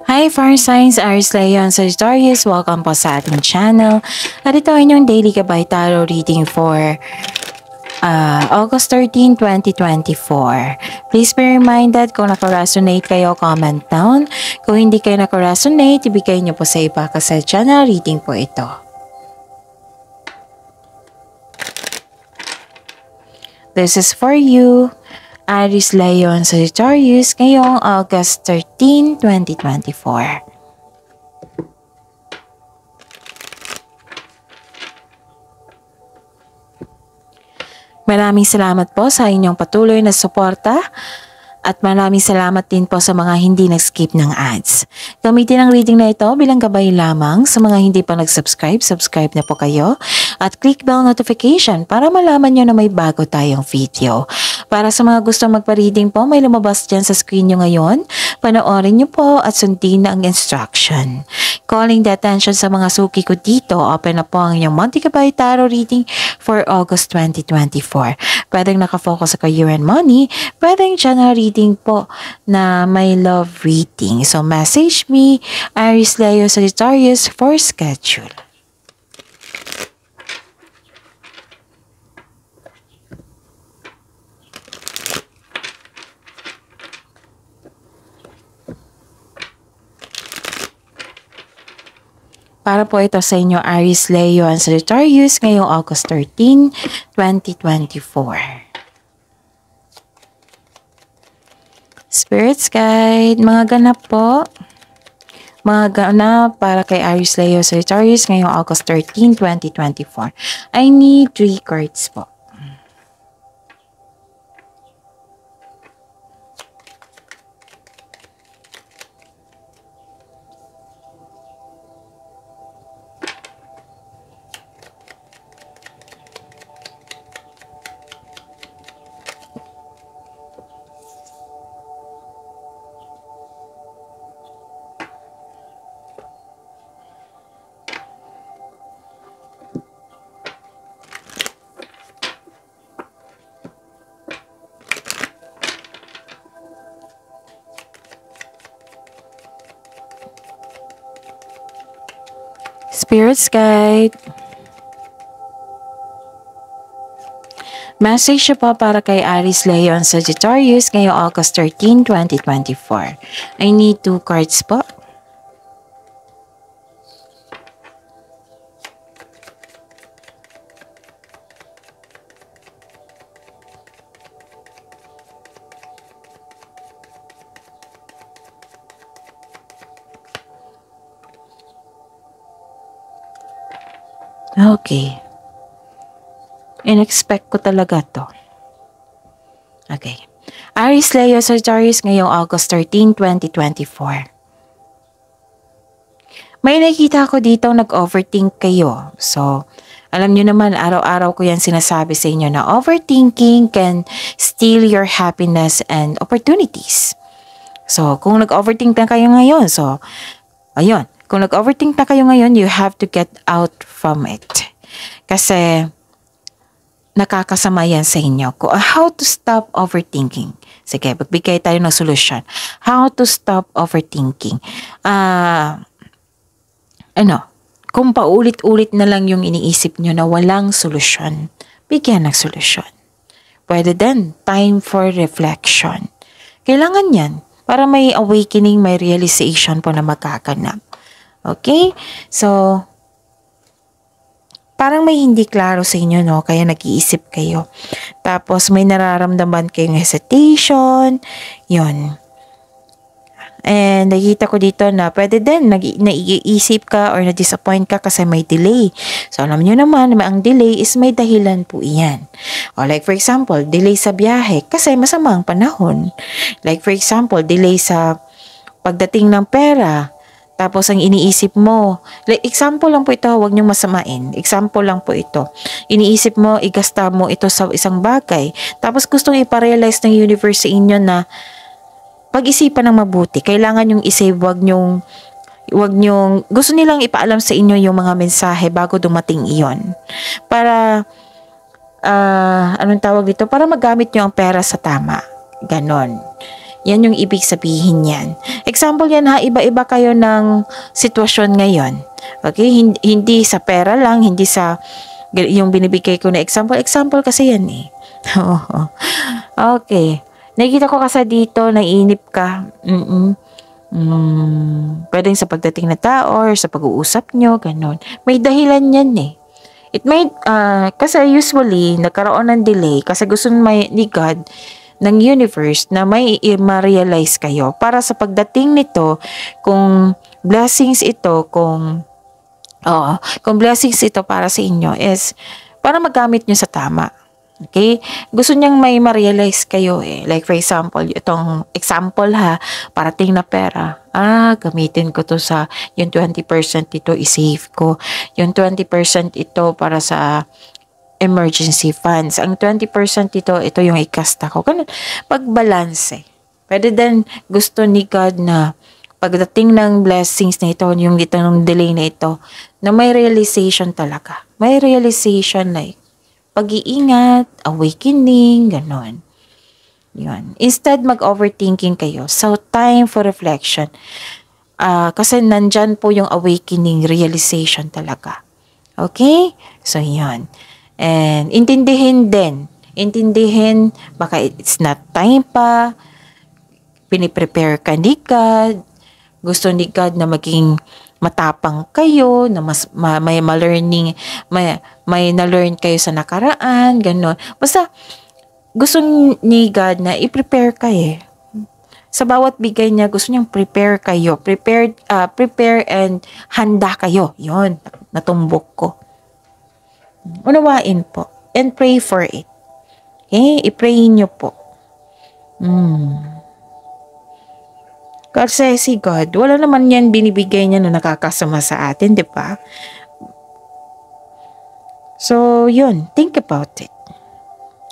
Hi Fire Signs, Aries Leon Sagittarius, welcome po sa ating channel. At ito ay inyong daily gabay tarot reading for August 13, 2024. Please be reminded kung naka-resonate kayo, comment down. Kung hindi kayo naka-resonate, ibigay niyo po sa iba kasi channel reading po ito. This is for you, Aries Leon Sagittarius, ngayong August 13, 2024. Maraming salamat po sa inyong patuloy na suporta at maraming salamat din po sa mga hindi nag-skip ng ads. Gamitin ang reading na ito bilang gabay lamang. Sa mga hindi pa nag-subscribe, subscribe na po kayo at click bell notification para malaman nyo na may bago tayong video. Para sa mga gusto magpa-reading po, may lumabas dyan sa screen nyo ngayon. Panoorin nyo po at sundin na ang instruction. Calling the attention sa mga suki ko dito, open na po ang inyong Monthly Gabay Tarot reading for August 2024. Pwedeng nakafocus sa career and money, pwedeng channel reading po na may love reading. So message me, Aries Leo Sagittarius for schedule. Para po ito sa inyo, Aries, Leo, and Sagittarius ngayong August 13, 2024. Spirits Guide, mga ganap po. Mga ganap para kay Aries, Leo, Sagittarius ngayong August 13, 2024. I need 3 cards po. Spirits Guide. Message siya po para kay Aries, Leo, and Sagittarius ngayong August 13, 2024. I need 2 cards po. Okay. In-expect ko talaga to. Okay. Aries, Leo, Sagittarius ngayong August 13, 2024. May nakita ko dito nag-overthink kayo. So, alam nyo naman, araw-araw ko yan sinasabi sa inyo na overthinking can steal your happiness and opportunities. So, kung nag-overthink na kayo ngayon, so, ayun. Kung nag-overthink na kayo ngayon, you have to get out from it. Kasi, nakakasama yan sa inyo. How to stop overthinking? Sige, magbigay tayo ng solusyon. How to stop overthinking? Kung paulit-ulit na lang yung iniisip nyo na walang solusyon, bigyan ng solusyon. Pwede din, time for reflection. Kailangan yan para may awakening, may realization po na magkakanap. Okay? So, parang may hindi klaro sa inyo, no? Kaya nag-iisip kayo. Tapos, may nararamdaman kayong hesitation. Yun. And, nakita ko dito na pwede din, naiisip ka or na-disappoint ka kasi may delay. So, alam nyo naman, ang delay is may dahilan po iyan. O, like for example, delay sa biyahe kasi masamang panahon. Like for example, delay sa pagdating ng pera. Tapos ang iniisip mo, like example lang po ito, huwag niyong masamain. Example lang po ito. Iniisip mo, igasta mo ito sa isang bagay. Tapos gustong iparealize ng universe sa inyo na pag-isipan ng mabuti. Kailangan yung isave, huwag niyong, gusto nilang ipaalam sa inyo yung mga mensahe bago dumating iyon. Para, anong tawag dito? Para magamit niyo ang pera sa tama. Ganon. Yan yung ibig sabihin yan. Example yan ha, iba-iba kayo ng sitwasyon ngayon. Okay? Hindi sa pera lang, hindi sa yung binibigay ko na example. Example kasi yan eh. Okay. Nakikita ko kasi dito, naiinip ka. Pwedeng sa pagdating na tao or sa pag-uusap nyo, ganun. May dahilan yan eh. It might, kasi usually, nagkaroon ng delay kasi gusto ni God ng universe na may ma-realize kayo para sa pagdating nito, kung blessings ito, kung blessings ito para sa inyo is para magamit nyo sa tama. Okay? Gusto niyang may ma-realize kayo eh. Like for example, itong example ha, parating na pera. Gamitin ko to sa, yung 20% ito i-save ko. Yung 20% ito para sa emergency funds. Ang 20% ito yung ikasta ko. Ganun. Pagbalanse. Pwede din gusto ni God na pagdating ng blessings na ito, yung dito ng delay na ito, na may realization talaga. May realization like pag-iingat, awakening, ganon. Yun. Instead, mag-overthinking kayo. So, time for reflection. Kasi nandyan po yung awakening, realization talaga. Okay? So, yun. And, intindihin, baka it's not time pa, piniprepare ka ni God, gusto ni God na maging matapang kayo, na mas may ma-learning, may na-learn kayo sa nakaraan, gano'n. Basta, gusto ni God na i-prepare kayo. Sa bawat bigay niya, gusto niyang prepare kayo. Prepare and handa kayo. Yon, natumbok ko. Unawain po. And pray for it. Okay? I-pray niyo po. Kasi si God, wala naman yan binibigay niya na nakakasama sa atin, di ba? So, yun. Think about it.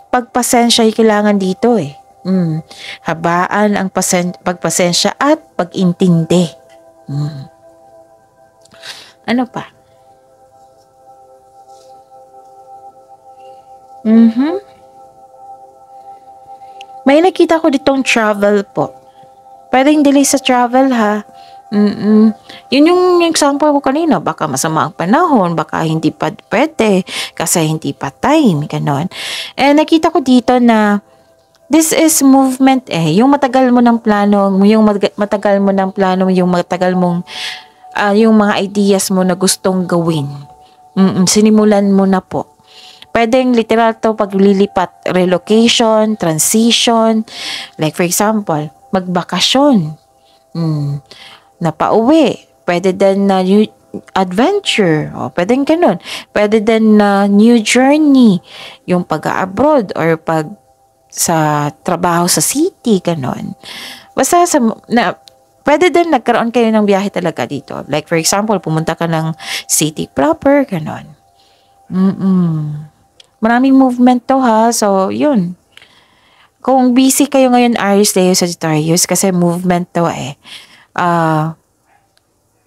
Pagpasensya ay kailangan dito eh. Habaan ang pagpasensya at pag-intindi. Ano pa? May nakita ko ditong travel po. Pwedeng delay sa travel ha. Yun yung example ko kanina. Baka masama ang panahon, baka hindi pa pwede, kasi hindi pa time, ganon. And nakita ko dito na this is movement eh. Yung matagal mo ng plano, yung matagal mong yung mga ideas mo na gustong gawin. Sinimulan mo na po. Pwedeng literal to paglilipat, relocation, transition. Like for example, magbakasyon. Na pauwi. Pwede din na new adventure. Pwedeng ganun. Pwede din na new journey. Yung pag-abroad or sa trabaho sa city, ganun. Basta pwede din nagkaroon kayo ng biyahe talaga dito. Like for example, pumunta ka ng city proper, ganun. Maraming movement to ha. So, yun. Kung busy kayo ngayon, Aries, Leo, Sagittarius, kasi movement to eh.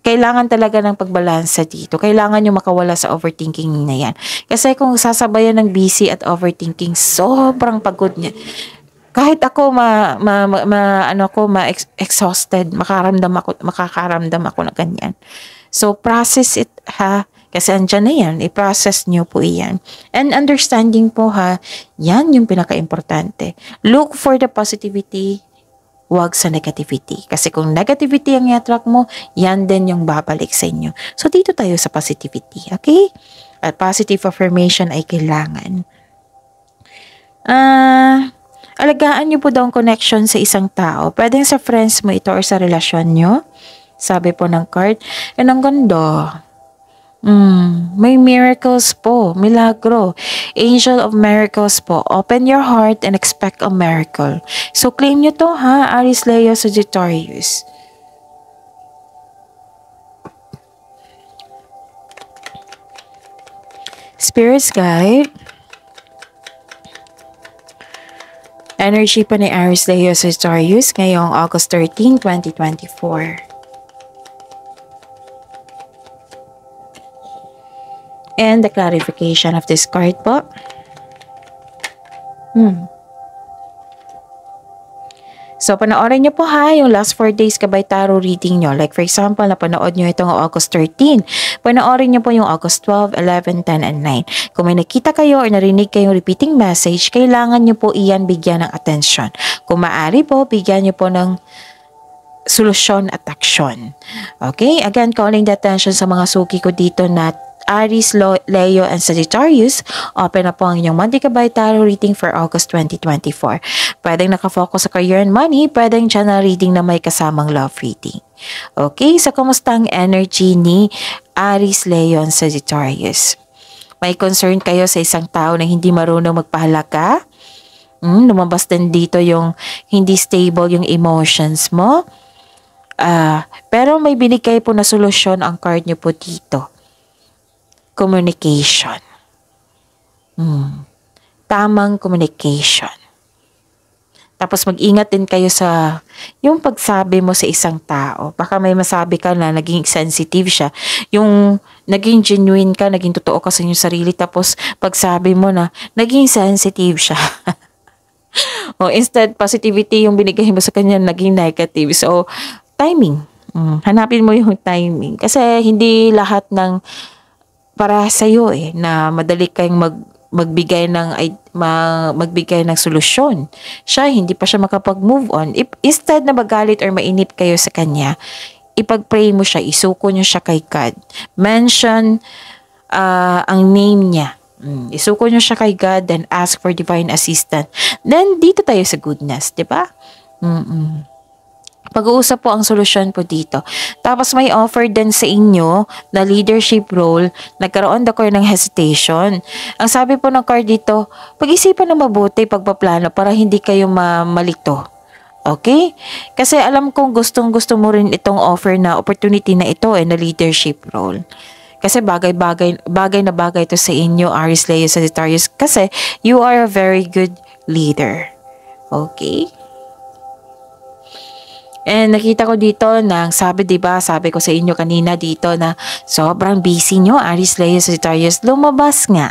Kailangan talaga ng pagbalansa dito. Kailangan nyo makawala sa overthinking na yan. Kasi kung sasabayan ng busy at overthinking, sobrang pagod niya. Kahit ako exhausted, makakaramdam ako na ganyan. So, process it ha. Kasi andyan na yan, i-process nyo po iyan. And understanding po ha, yan yung pinaka-importante. Look for the positivity, wag sa negativity. Kasi kung negativity ang i-attract mo, yan din yung babalik sa inyo. So dito tayo sa positivity, okay? At positive affirmation ay kailangan. Alagaan nyo po daw ang connection sa isang tao. Pwedeng sa friends mo ito or sa relasyon nyo. Sabi po ng card. And ang ganda. May miracles po, milagro. Angel of miracles po. Open your heart and expect a miracle. So claim nyo to ha, Aries, Leo, Sagittarius. Spirits guide. Energy pa ni Aries, Leo, Sagittarius ngayong August 13, 2024. And the clarification of this card po. So, panoorin nyo po ha, yung last 4 days kabay tarot reading nyo. Like for example, napanood nyo itong August 13. Panoorin nyo po yung August 12, 11, 10, and 9. Kung may nakita kayo or narinig kayong repeating message, kailangan nyo po iyan bigyan ng atensyon. Kung maaari po, bigyan nyo po ng solusyon at aksyon. Okay? Again, calling the attention sa mga suki ko dito na Aries, Leo, and Sagittarius. Open na po ang inyong monthly kabay tarot reading for August 2024. Pwedeng nakafocus sa career and money, pwedeng channel reading na may kasamang love reading. Okay, so kumusta ang energy ni Aries, Leo, and Sagittarius? May concern kayo sa isang tao na hindi marunong magpahalaga? Lumabas din dito yung hindi stable yung emotions mo. Pero may binigay po na solusyon ang card nyo po dito. Communication. Tamang communication. Tapos mag-ingat din kayo sa yung pagsabi mo sa isang tao. Baka may masabi ka na naging sensitive siya. Yung naging genuine ka, naging totoo ka sa inyong sarili. Tapos pagsabi mo na naging sensitive siya. O instead, positivity yung binigay mo sa kanya, naging negative. So, timing. Hanapin mo yung timing. Kasi hindi lahat ng para sa iyo na madali kayong magbigay ng solusyon. Siya hindi pa siya makapag-move on. Instead na magalit or mainip kayo sa kanya, ipag-pray mo siya, isuko niyo siya kay God. Mention ang name niya. Isuko niyo siya kay God, then ask for divine assistance. Then dito tayo sa goodness, 'di ba? Pag-uusap po ang solusyon po dito. Tapos may offer din sa inyo na leadership role. Nagkaroon daw kayo ng hesitation. Ang sabi po ng card dito, pag-isipan na mabuti pagpaplano para hindi kayo malito. Okay? Kasi alam kong gustong-gusto mo rin itong offer na opportunity na ito na leadership role. Kasi bagay na bagay ito sa inyo, Aries, Leo, Sagittarius. Kasi you are a very good leader. Okay? And nakita ko dito na sabi ko sa inyo kanina dito na sobrang busy nyo, Aries, Leo, Sagittarius, lumabas nga.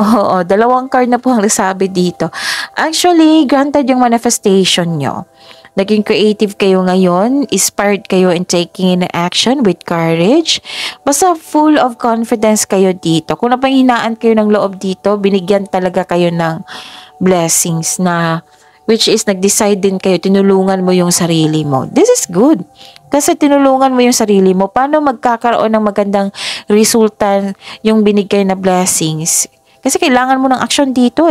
Oo, dalawang card na po ang nasabi dito. Actually, granted yung manifestation nyo. Naging creative kayo ngayon, inspired kayo in taking in action with courage. Basta full of confidence kayo dito. Kung napanghinaan kayo ng loob dito, binigyan talaga kayo ng blessings na which is nag-decide din kayo, tinulungan mo yung sarili mo. This is good. Kasi tinulungan mo yung sarili mo. Paano magkakaroon ng magandang resulta yung binigay na blessings? Kasi kailangan mo ng action dito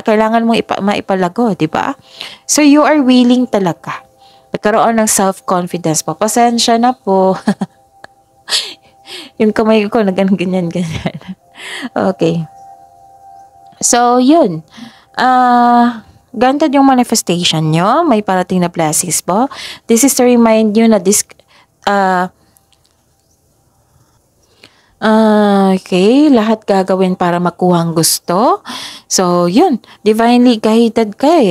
kailangan mo maipalago, di ba? So you are willing talaga. Nagkaroon ng self-confidence po. Pasensya na po. Yung kamay ko na ganyan. Okay. So, yun. Granted yung manifestation nyo, may parating na blessings po. This is to remind you na okay, lahat gagawin para makuha ang gusto. So, yun, divinely guided ka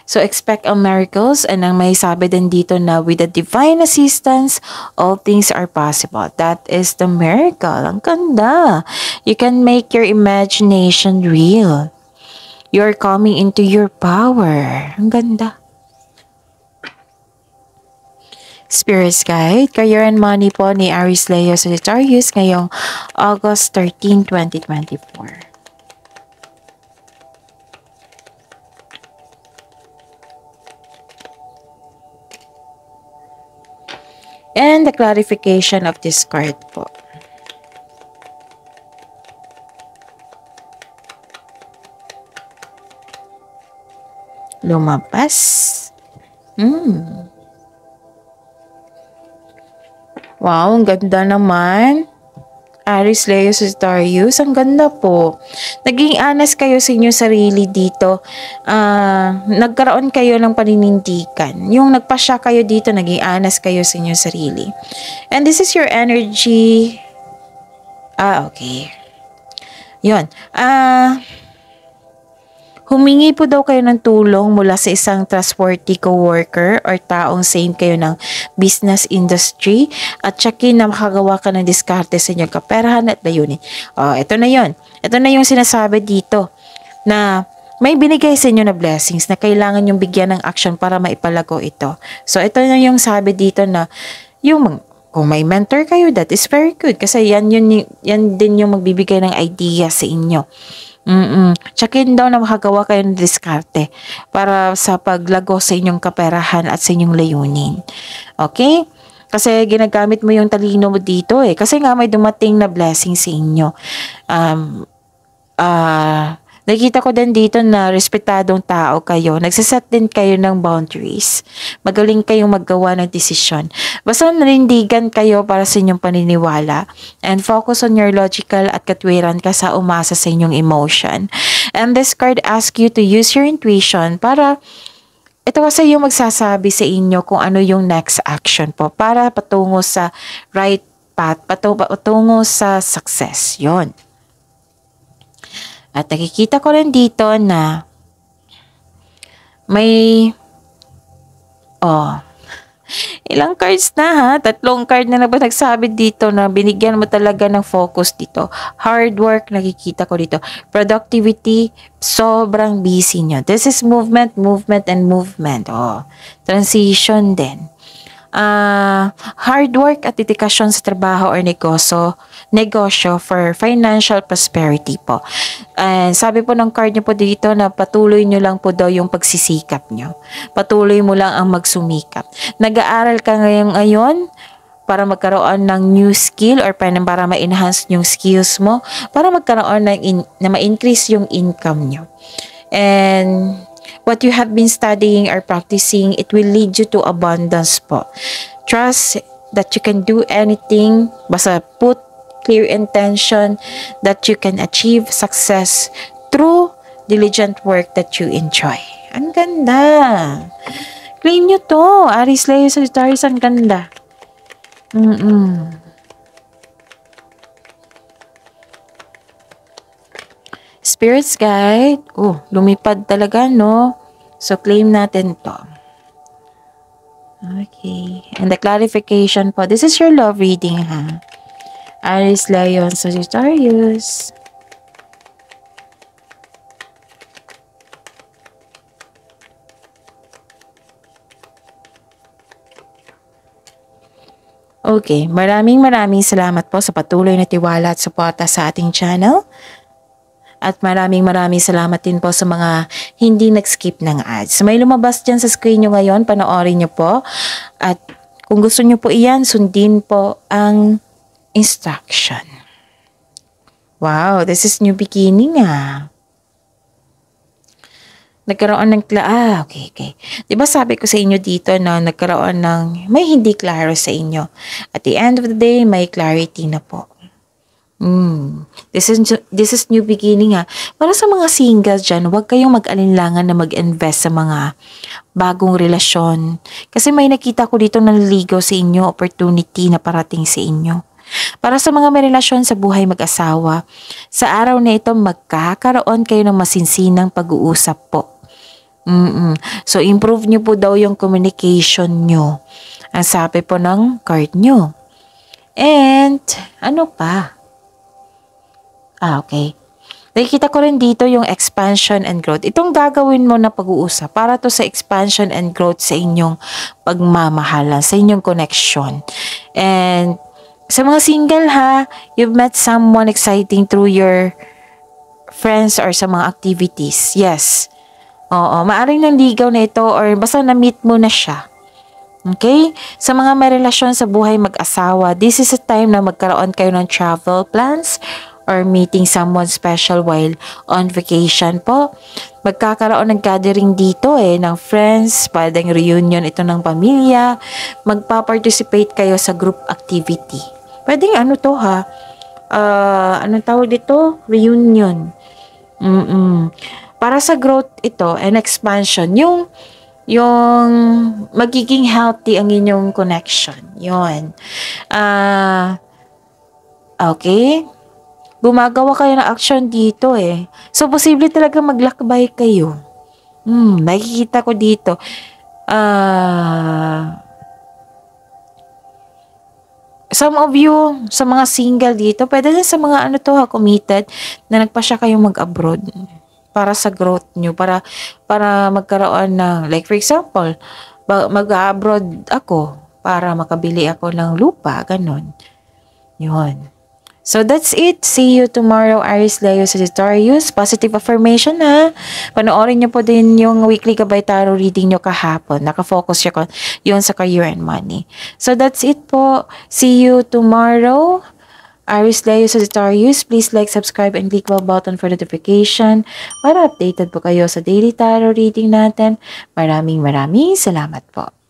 So, expect ang miracles and ang may sabi din dito na with the divine assistance, all things are possible. That is the miracle. Ang ganda. You can make your imagination real. You're coming into your power. Ang ganda. Spirit's Guide, Career and Money po ni Aries, Leo, Sagittarius ngayong August 13, 2024. And the clarification of this card po. Lumabas. Wow, ang ganda naman. Aries, Leo, Sagittarius, ang ganda po. Naging honest kayo sa inyong sarili dito. Nagkaroon kayo ng paninindigan. Yung nagpasya kayo dito, naging honest kayo sa inyong sarili. And this is your energy. Okay. Yun. Humingi po daw kayo ng tulong mula sa isang trustworthy co-worker or taong same kayo ng business industry at tsakin na makagawa ka ng diskarte sa inyong kaperahan at layunin. Ito na yun. Ito na yung sinasabi dito na may binigay sa inyo na blessings na kailangan yung bigyan ng action para maipalago ito. So, ito na yung sabi dito na, kung may mentor kayo, that is very good. Kasi yan din yung magbibigay ng idea sa inyo. Tsakin daw na makagawa kayo ng diskarte para sa paglago sa inyong kaperahan at sa inyong layunin. Okay? Kasi ginagamit mo yung talino mo dito eh. Kasi nga may dumating na blessing sa inyo. Nakita ko din dito na respetadong tao kayo. Nagsaset din kayo ng boundaries. Magaling kayong maggawa ng desisyon. Basta nanindigan kayo para sa inyong paniniwala. And focus on your logical at katwiran ka sa umasa sa inyong emotion. And this card asks you to use your intuition para ito kasi yung magsasabi sa inyo kung ano yung next action po para patungo sa right path, patungo sa success. Yon. At nakikita ko rin dito na may ilang cards na ha? 3 card na ba nagsabi dito na binigyan mo talaga ng focus dito. Hard work, nakikita ko dito. Productivity, sobrang busy nyo. This is movement, and movement. Transition din. Hard work at dedikasyon sa trabaho or negosyo for financial prosperity po. And sabi po ng card nyo po dito na patuloy nyo lang po daw yung pagsisikap nyo. Patuloy mo lang ang magsumikap. Nag-aaral ka ngayon para magkaroon ng new skill or para ma-enhance yung skills mo para magkaroon na ma-increase yung income nyo. And what you have been studying or practicing, it will lead you to abundance po. Trust that you can do anything. Basta put clear intention that you can achieve success through diligent work that you enjoy. Ang ganda. Claim nyo to. Aries, Leo, Sagittarius, ang ganda. Spirits guide. Lumipad talaga, no? So, claim natin to. Okay. And the clarification po. This is your love reading, ha? Aries, Leo, Sagittarius. Okay. Maraming salamat po sa patuloy na tiwala at suporta sa ating channel. At maraming salamat din po sa mga hindi nag-skip ng ads. May lumabas dyan sa screen nyo ngayon, panoorin nyo po. At kung gusto nyo po iyan, sundin po ang instruction. Wow, this is new beginning Nagkaroon ng okay. Diba sabi ko sa inyo dito na nagkaroon ng may hindi klaro sa inyo. At the end of the day, may clarity na po. This is new beginning Para sa mga singles dyan, huwag kayong mag-alinlangan na mag-invest sa mga bagong relasyon. Kasi may nakita ko dito na naliligaw sa inyo, opportunity na parating sa inyo. Para sa mga may relasyon sa buhay mag-asawa, sa araw na ito magkakaroon kayo ng masinsinang pag-uusap po. So, improve nyo po daw yung communication nyo. Ang sabi po ng card nyo. And, ano pa? Okay. Nakikita ko rin dito yung expansion and growth. Itong gagawin mo na pag-uusap para to sa expansion and growth sa inyong pagmamahalan, sa inyong connection. And sa mga single you've met someone exciting through your friends or sa mga activities. Yes. Maaring nanligaw na ito or basta na-meet mo na siya. Okay? Sa mga may relasyon sa buhay mag-asawa, this is a time na magkaroon kayo ng travel plans or meeting someone special while on vacation po. Magkakaroon ng gathering dito ng friends, pwedeng reunion ito ng pamilya. Magpa-participate kayo sa group activity. Pwedeng anong tawag dito? Reunion. Para sa growth ito and expansion, yung magiging healthy ang inyong connection. Yun. Okay? Gumagawa kayo ng action dito So, posible talaga maglakbay kayo. Nakikita ko dito. Some of you, sa mga single dito, pwede din sa mga committed, na nagpa siya kayong mag-abroad. para sa growth nyo, para magkaroon ng, like for example, mag-abroad ako para makabili ako ng lupa, ganun. Yun. So that's it. See you tomorrow, Aries, Leo, Sagittarius. Positive affirmation ha. Panoorin nyo po din yung weekly Gabay Tarot reading nyo kahapon. Nakafocus yun sa career and money. So that's it po. See you tomorrow. Aries, Leo, Sagittarius, please like, subscribe, and click bell button for notification para updated po kayo sa daily tarot reading natin. Maraming salamat po.